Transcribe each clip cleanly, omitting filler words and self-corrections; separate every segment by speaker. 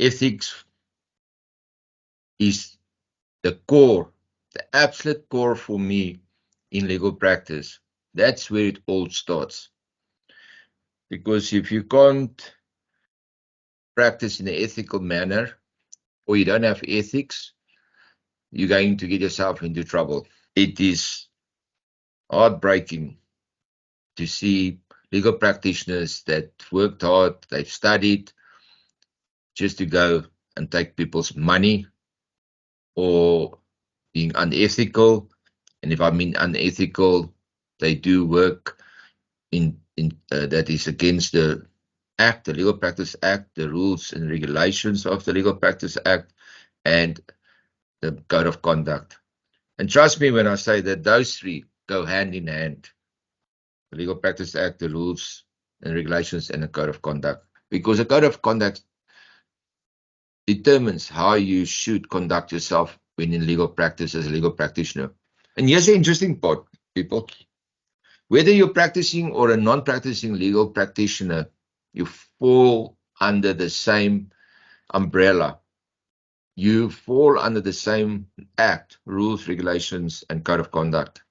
Speaker 1: ethics is the core, the absolute core for me in legal practice. That's where it all starts. Because if you can't practice in an ethical manner, or you don't have ethics, you're going to get yourself into trouble. It is heartbreaking to see legal practitioners that worked hard, they've studied, just to go and take people's money or being unethical. And if I mean unethical, they do work in that is against the Act, the Legal Practice Act, the rules and regulations of the Legal Practice Act, and the Code of Conduct. And trust me when I say that those three go hand in hand. The Legal Practice Act, the rules and regulations, and the Code of Conduct. Because the Code of Conduct determines how you should conduct yourself when in legal practice as a legal practitioner. And here's the interesting part, people. Whether you're practicing or a non-practicing legal practitioner, you fall under the same umbrella. You fall under the same act, rules, regulations, and code of conduct.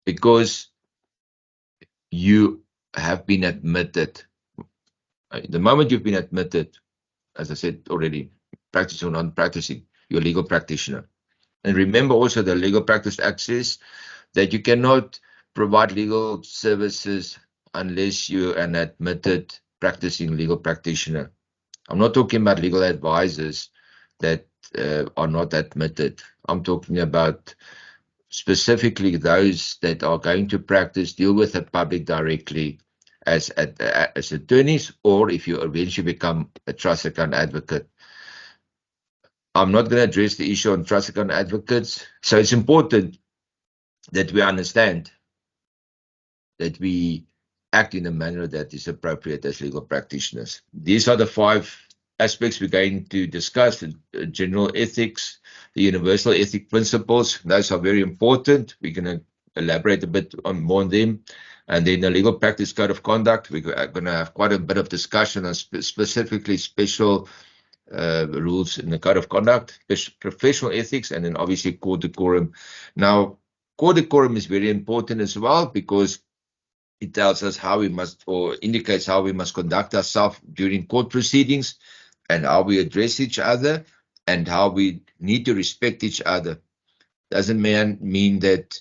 Speaker 1: Because you have been admitted. The moment you've been admitted, as I said already, practicing or non-practicing, you're a legal practitioner. And remember also the Legal Practice Act says that you cannot provide legal services unless you're an admitted practicing legal practitioner. I'm not talking about legal advisors that are not admitted. I'm talking about specifically those that are going to practice, deal with the public directly as attorneys, or if you eventually become a trust account advocate. I'm not going to address the issue on trust account advocates. So it's important that we understand that we act in a manner that is appropriate as legal practitioners. These are the 5 aspects we're going to discuss: the general ethics, the universal ethic principles. Those are very important. We're going to elaborate a bit more on them. And then the legal practice code of conduct. We're going to have quite a bit of discussion on specifically special rules in the code of conduct, professional ethics, and then obviously court decorum. Now, court decorum is very important as well because it tells us how we must, or indicates how we must conduct ourselves during court proceedings and how we address each other and how we need to respect each other. Doesn't mean that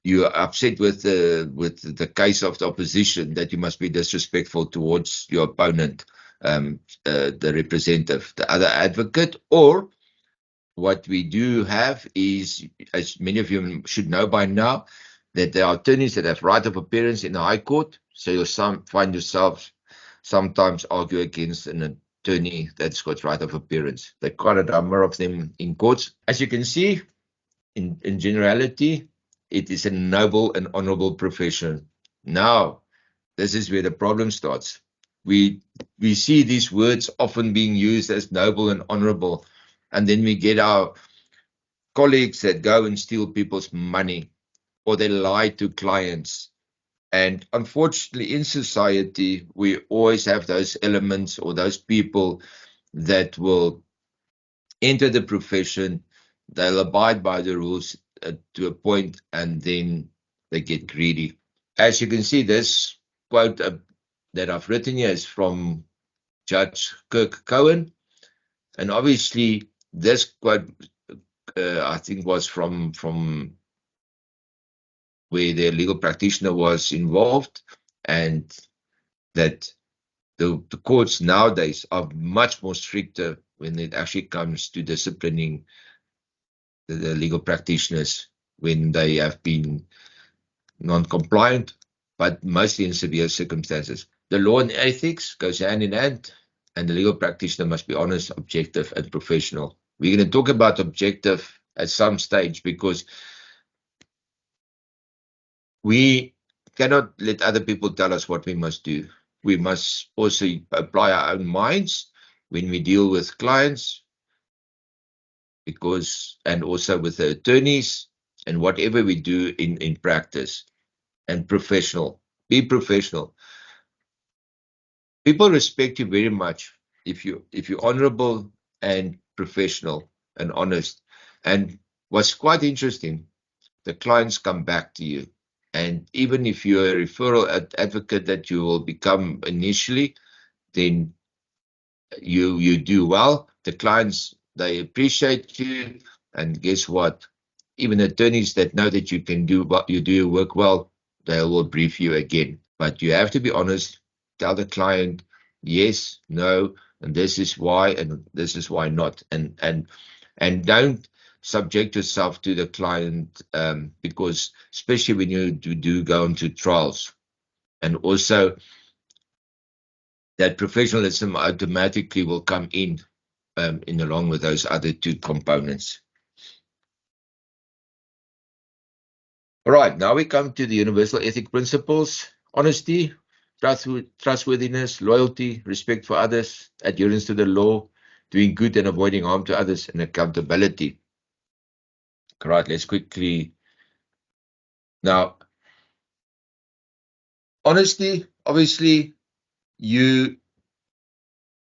Speaker 1: you are upset with the case of the opposition, that you must be disrespectful towards your opponent, the representative, the other advocate. Or what we do have is, as many of you should know by now, that there are attorneys that have right of appearance in the High Court. So you'll find yourself sometimes argue against an attorney that's got right of appearance. There are quite a number of them in courts. As you can see, in generality, it is a noble and honorable profession. Now, this is where the problem starts. We see these words often being used as noble and honorable, and then we get our colleagues that go and steal people's money, or they lie to clients. And unfortunately, in society, we always have those elements or those people that will enter the profession, they'll abide by the rules to a point, and then they get greedy. As you can see, this quote that I've written here is from Judge Kirk Cohen. And obviously, this quote, I think, was from where the legal practitioner was involved, and that the courts nowadays are much more stricter when it actually comes to disciplining the legal practitioners when they have been non-compliant, but mostly in severe circumstances. The law and ethics goes hand in hand, and the legal practitioner must be honest, objective, and professional. We're going to talk about objective at some stage because we cannot let other people tell us what we must do. We must also apply our own minds when we deal with clients, and also with the attorneys, and whatever we do in practice. And professional. Be professional. People respect you very much if you're honorable and professional and honest. And what's quite interesting, the clients come back to you. And even if you're a referral advocate that you will become initially, then you do well. The clients, they appreciate you. And guess what? Even attorneys that know that you can do what you do your work well, they will brief you again. But you have to be honest. Tell the client yes, no, and this is why, and this is why not. And don't subject yourself to the client, because especially when you do go into trials, and also that professionalism automatically will come in along with those other two components. All right, now we come to the universal ethic principles: honesty, trustworthiness, loyalty, respect for others, adherence to the law, doing good and avoiding harm to others, and accountability. All right, let's quickly. Now, honesty, obviously, you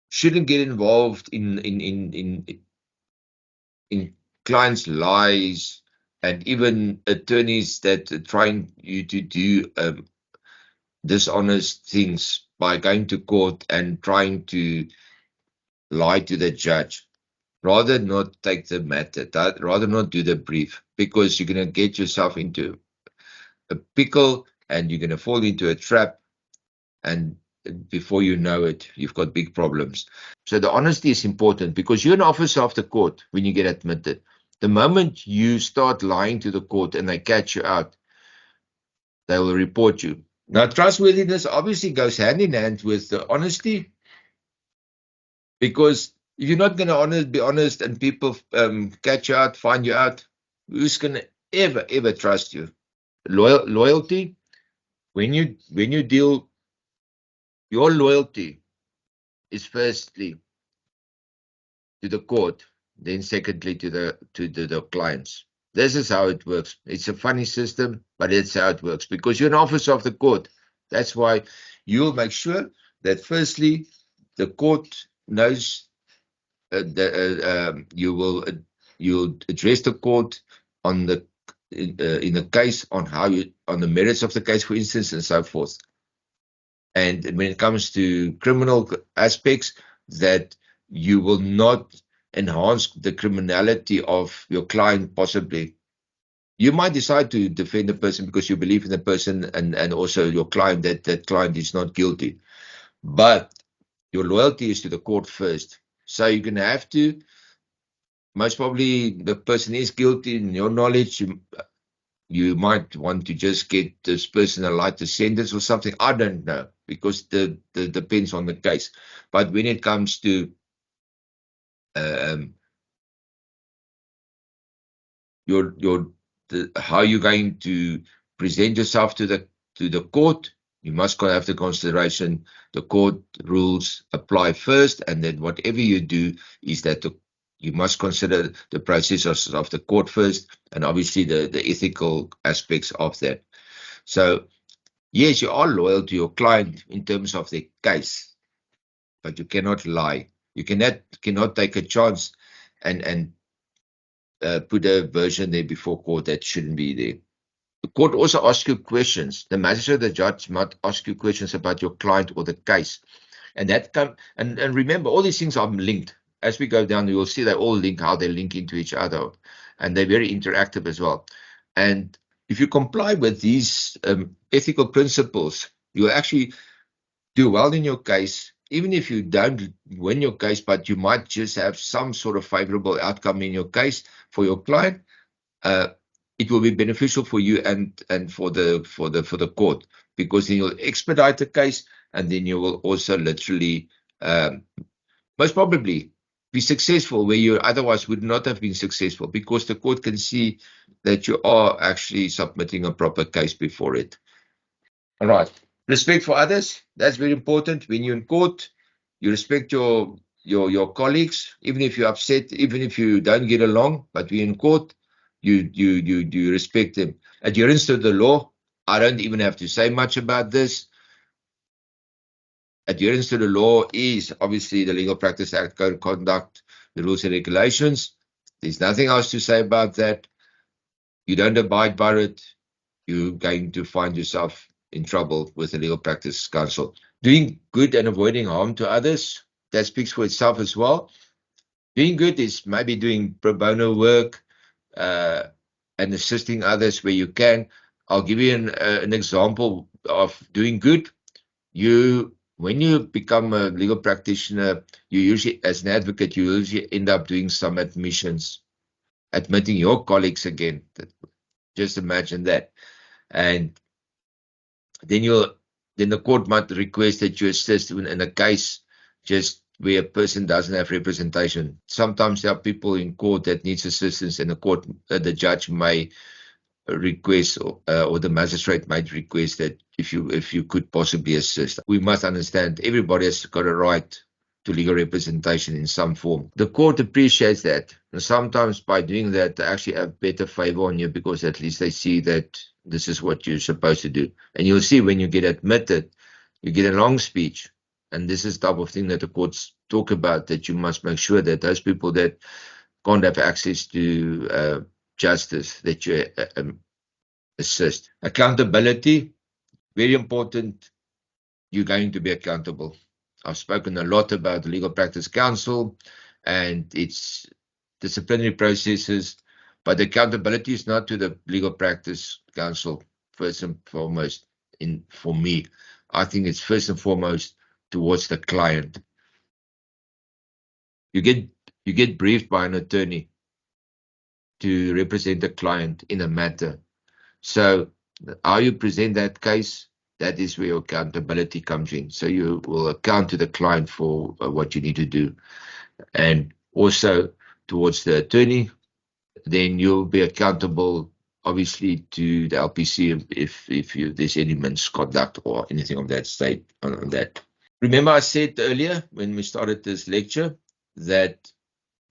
Speaker 1: shouldn't get involved in clients' lies, and even attorneys that are trying you to do dishonest things by going to court and trying to lie to the judge. Rather not take the matter, rather not do the brief, because you're going to get yourself into a pickle and you're going to fall into a trap, and before you know it, you've got big problems. So the honesty is important, because you're an officer of the court when you get admitted. The moment you start lying to the court and they catch you out, they will report you. Now, trustworthiness obviously goes hand in hand with the honesty, because if you're not going to be honest, and people catch you out, find you out, who's going to ever trust you? Loyalty, when you deal, your loyalty is firstly to the court, then secondly to the clients. This is how it works. It's a funny system, but it's how it works, because you're an officer of the court. That's why you'll make sure that firstly the court knows you'll address the court on the in the case, on on the merits of the case, for instance, and so forth. And when it comes to criminal aspects, that you will not enhance the criminality of your client. Possibly you might decide to defend the person because you believe in the person, and also your client, that client is not guilty, but your loyalty is to the court first. So you're going to have to, most probably the person is guilty. In your knowledge, you might want to just get this person a lighter sentence or something. I don't know, because the depends on the case. But when it comes to how you're going to present yourself to the court, you must have the consideration the court rules apply first, and then whatever you do is that you must consider the processes of the court first, and obviously the ethical aspects of that. So yes, you are loyal to your client in terms of the case, but you cannot lie. You cannot take a chance and put a version there before court that shouldn't be there. The court also asks you questions. The magistrate, the judge might ask you questions about your client or the case. And and remember, all these things are linked. As we go down, you will see they all link, how they link into each other. And they're very interactive as well. And if you comply with these ethical principles, you'll actually do well in your case. Even if you don't win your case, but you might just have some sort of favorable outcome in your case for your client, it will be beneficial for you and for the court, because then you'll expedite the case, and then you will also literally most probably be successful where you otherwise would not have been successful, because the court can see that you are actually submitting a proper case before it. All right. Respect for others, that's very important. When you're in court, you respect your colleagues, even if you're upset, even if you don't get along, but when you're in court, you respect them. Adherence to the law, I don't even have to say much about this. Adherence to the law is obviously the Legal Practice Act, Code of Conduct, the rules and regulations. There's nothing else to say about that. You don't abide by it, you're going to find yourself in trouble with the Legal Practice Council. Doing good and avoiding harm to others, that speaks for itself as well. Doing good is maybe doing pro bono work and assisting others where you can. I'll give you an example of doing good. When you become a legal practitioner, you usually, as an advocate, you usually end up doing some admissions, admitting your colleagues again. Just imagine that. And then the court might request that you assist in a case just where a person doesn't have representation. Sometimes there are people in court that needs assistance, and the judge may request or the magistrate might request that if you could possibly assist. We must understand everybody has got a right to legal representation in some form. The court appreciates that. And sometimes by doing that, they actually have better favor on you because at least they see that this is what you're supposed to do. And you'll see when you get admitted, you get a long speech. And this is the type of thing that the courts talk about, that you must make sure that those people that can't have access to justice, that you assist. Accountability, very important. You're going to be accountable. I've spoken a lot about the Legal Practice Council and its disciplinary processes, but accountability is not to the Legal Practice Council first and foremost. For me, I think it's first and foremost towards the client. You get briefed by an attorney to represent the client in a matter. So how you present that case, that is where your accountability comes in. So you will account to the client for what you need to do. And also towards the attorney, then you'll be accountable, obviously, to the LPC if there's any misconduct or anything of that state on that. Remember I said earlier when we started this lecture that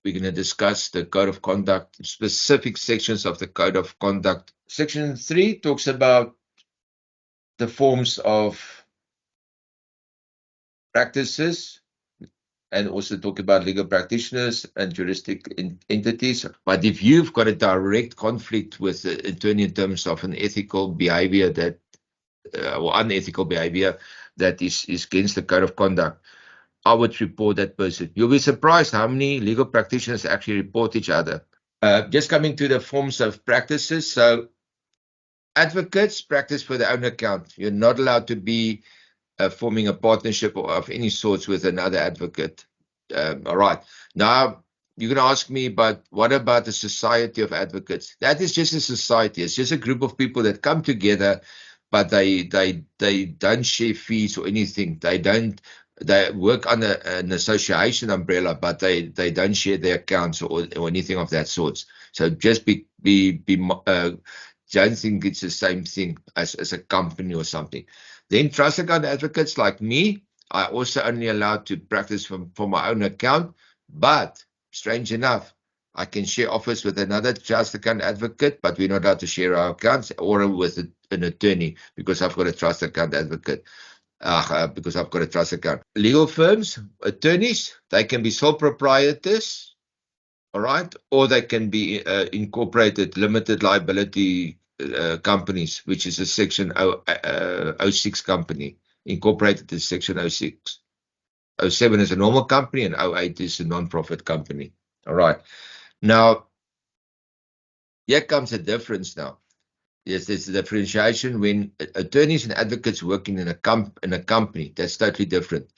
Speaker 1: we're going to discuss the Code of Conduct, specific sections of the Code of Conduct. Section 3 talks about the forms of practices and also talk about legal practitioners and juristic entities. But if you've got a direct conflict with the attorney in terms of an ethical behavior that or unethical behavior that is against the Code of Conduct, I would report that person. You'll be surprised how many legal practitioners actually report each other. Just coming to the forms of practices. So advocates practice for their own account. You're not allowed to be forming a partnership of any sorts with another advocate. All right. Now, you're going to ask me, but what about the Society of Advocates? That is just a society. It's just a group of people that come together, but they don't share fees or anything. They work under an association umbrella, but they don't share their accounts or anything of that sort. So just don't think it's the same thing as a company or something. Then trust account advocates like me, I also only allowed to practice for my own account, but strange enough, I can share office with another trust account advocate, but we're not allowed to share our accounts or with an attorney because I've got a trust account advocate. Because I've got a trust account. Legal firms, attorneys, they can be sole proprietors, all right, or they can be incorporated limited liability companies, which is a Section 06 company. Incorporated is Section 06. 07 is a normal company and 08 is a non-profit company. All right. Now, here comes a difference now. Yes, there's a differentiation when attorneys and advocates working in a company. That's totally different.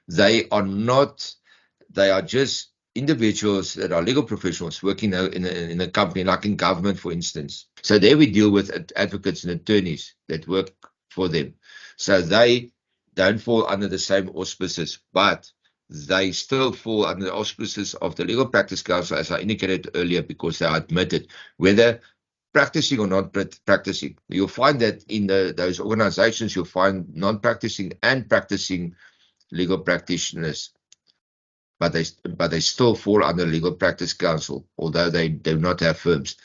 Speaker 1: They are just individuals that are legal professionals working in a company, like in government, for instance. So there we deal with advocates and attorneys that work for them. So they don't fall under the same auspices, but they still fall under the auspices of the Legal Practice Council, as I indicated earlier, because they are admitted, whether practicing or not practicing. You'll find that in those organizations, you'll find non-practicing and practicing legal practitioners, but they still fall under Legal Practice Council, although they do not have firms.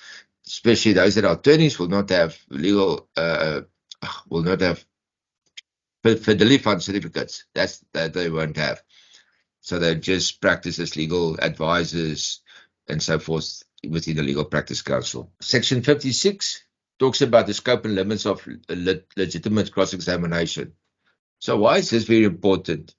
Speaker 1: Especially those that are attorneys will not have fidelity fund certificates. That they won't have. So they just practice as legal advisors and so forth within the Legal Practice Council. Section 56 talks about the scope and limits of legitimate cross-examination. So why is this very important?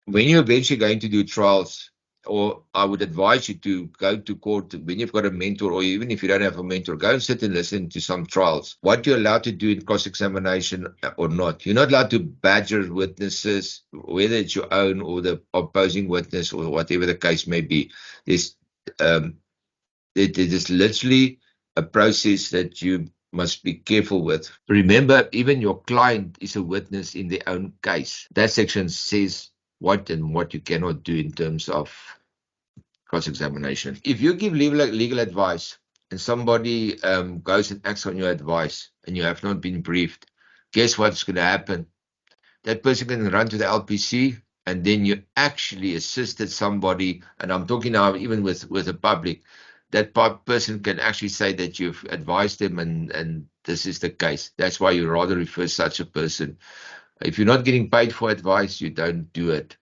Speaker 1: When you're eventually going to do trials, or I would advise you to go to court when you've got a mentor, or even if you don't have a mentor, go and sit and listen to some trials. What you're allowed to do in cross-examination or not. You're not allowed to badger witnesses, whether it's your own or the opposing witness or whatever the case may be. There's it is literally a process that you must be careful with. Remember, even your client is a witness in their own case. That section says what and what you cannot do in terms of cross-examination. If you give legal advice and somebody goes and acts on your advice and you have not been briefed, guess what's going to happen? That person can run to the LPC, and then you actually assisted somebody, and I'm talking now even with the public, that person can actually say that you've advised them and this is the case. That's why you rather refer such a person. If you're not getting paid for advice, you don't do it.